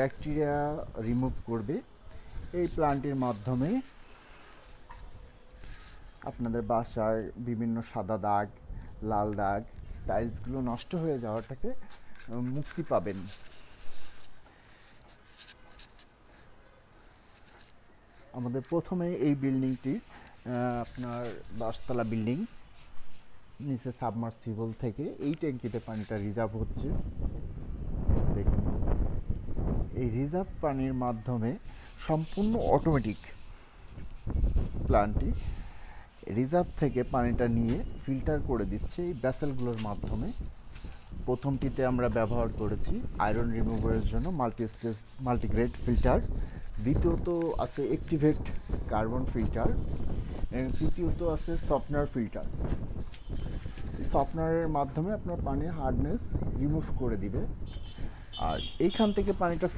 Bacteria remove করবে। এই প্ল্যান্টের মাধ্যমে আপনাদের বাসায় বিভিন্ন সাদা দাগ, লাল দাগ, টাইলসগুলো নষ্ট হয়ে যাওয়াটাকে মুক্তি পাবেন। আমাদের প্রথমে এই বিল্ডিংটি আপনার 10 তলা বিল্ডিং, নিচে সাবমার্সিবল থেকে এই ট্যাঙ্কিতে পানিটা রিজার্ভ হচ্ছে। দেখুন, এই রিজার্ভ পানির মাধ্যমে সম্পূর্ণ অটোমেটিক প্ল্যান্টটি রিজার্ভ থেকে পানিটা নিয়ে ফিল্টার করে দিচ্ছে এই ভেসেলগুলোর মাধ্যমে। প্রথমটিতে আমরা ব্যবহার করেছি আয়রন রিমুভারের জন্য মাল্টিগ্রেড ফিল্টার, দ্বিতীয়ত আছে অ্যাক্টিভেট কার্বন ফিল্টার, তৃতীয়ত আছে সফটনার ফিল্টার। এই সফটনারের মাধ্যমে আপনার পানির হার্ডনেস রিমুভ করে দিবে। আর এইখান থেকে পানিটা